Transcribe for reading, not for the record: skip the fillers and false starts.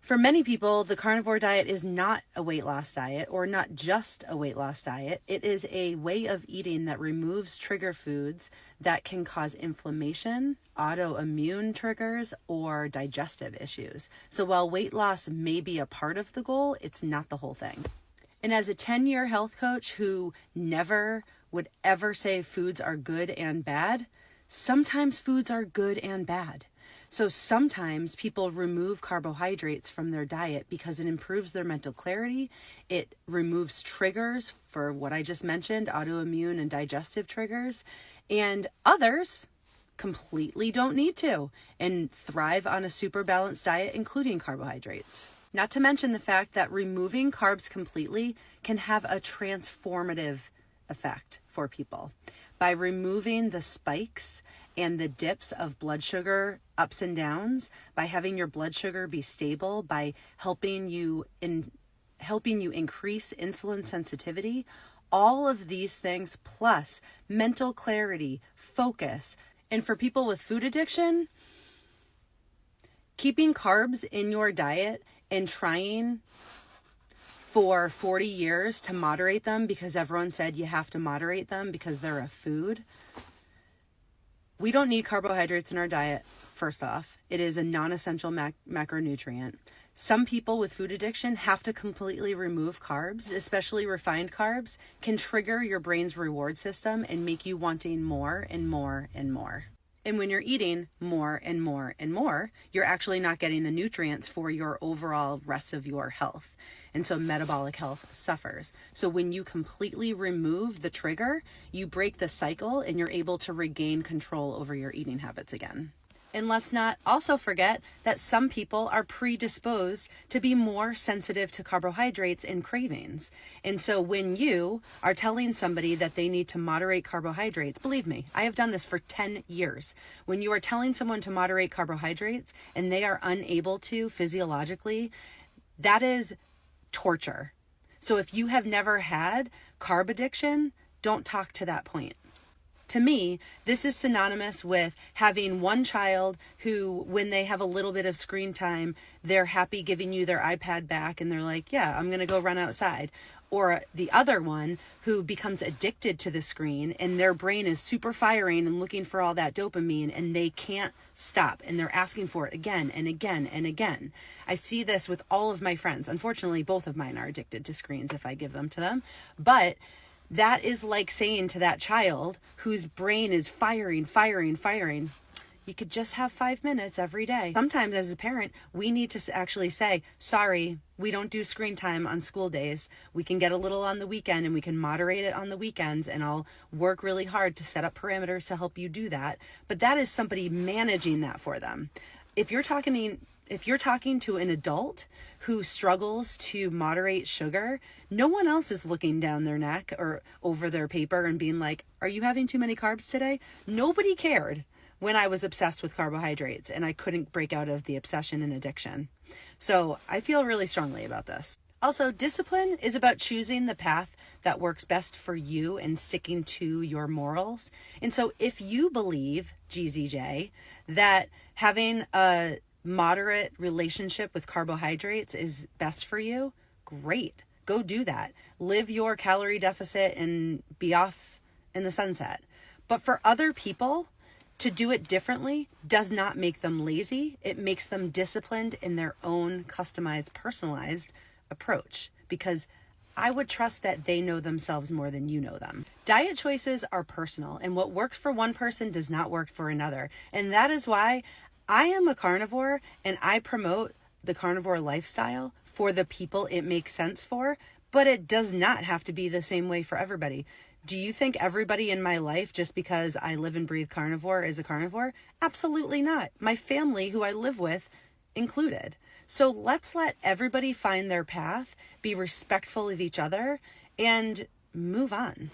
For many people, the carnivore diet is not a weight loss diet, or not just a weight loss diet. It is a way of eating that removes trigger foods that can cause inflammation, autoimmune triggers, or digestive issues. So while weight loss may be a part of the goal, it's not the whole thing. And as a 10-year health coach who never would ever say foods are good and bad, sometimes foods are good and bad. So sometimes people remove carbohydrates from their diet because it improves their mental clarity. It removes triggers for what I just mentioned, autoimmune and digestive triggers. And others completely don't need to and thrive on a super balanced diet, including carbohydrates. Not to mention the fact that removing carbs completely can have a transformative effect for people. By removing the spikes and the dips of blood sugar ups and downs, by having your blood sugar be stable, by helping you increase insulin sensitivity, all of these things plus mental clarity, focus. And for people with food addiction, keeping carbs in your diet and trying for 40 years to moderate them because everyone said you have to moderate them because they're a food. We don't need carbohydrates in our diet, first off. It is a non-essential macronutrient. Some people with food addiction have to completely remove carbs, especially refined carbs, can trigger your brain's reward system and make you wanting more and more and more. And when you're eating more and more and more, you're actually not getting the nutrients for your overall rest of your health. And so metabolic health suffers. So when you completely remove the trigger, you break the cycle and you're able to regain control over your eating habits again. And let's not also forget that some people are predisposed to be more sensitive to carbohydrates and cravings. And so when you are telling somebody that they need to moderate carbohydrates, believe me, I have done this for 10 years. When you are telling someone to moderate carbohydrates and they are unable to physiologically, that is torture. So if you have never had carb addiction, don't talk to that point. To me, this is synonymous with having one child who, when they have a little bit of screen time, they're happy giving you their iPad back and they're like, yeah, I'm going to go run outside. Or the other one who becomes addicted to the screen and their brain is super firing and looking for all that dopamine and they can't stop and they're asking for it again and again and again. I see this with all of my friends. Unfortunately, both of mine are addicted to screens if I give them to them. But that is like saying to that child whose brain is firing, you could just have 5 minutes every day. Sometimes as a parent, we need to actually say, sorry, we don't do screen time on school days. We can get a little on the weekend and we can moderate it on the weekends, and I'll work really hard to set up parameters to help you do that. But that is somebody managing that for them. If you're talking to an adult who struggles to moderate sugar, no one else is looking down their neck or over their paper and being like, are you having too many carbs today? Nobody cared when I was obsessed with carbohydrates and I couldn't break out of the obsession and addiction. So I feel really strongly about this. Also, discipline is about choosing the path that works best for you and sticking to your morals. And so if you believe, GZJ, that having a moderate relationship with carbohydrates is best for you, great. Go do that. Live your calorie deficit and be off in the sunset. But for other people, to do it differently does not make them lazy. It makes them disciplined in their own customized, personalized approach, because I would trust that they know themselves more than you know them. Diet choices are personal, and what works for one person does not work for another. And that is why I am a carnivore and I promote the carnivore lifestyle for the people it makes sense for, but it does not have to be the same way for everybody. Do you think everybody in my life, just because I live and breathe carnivore, is a carnivore? Absolutely not. My family, who I live with, included. So let's let everybody find their path, be respectful of each other, and move on.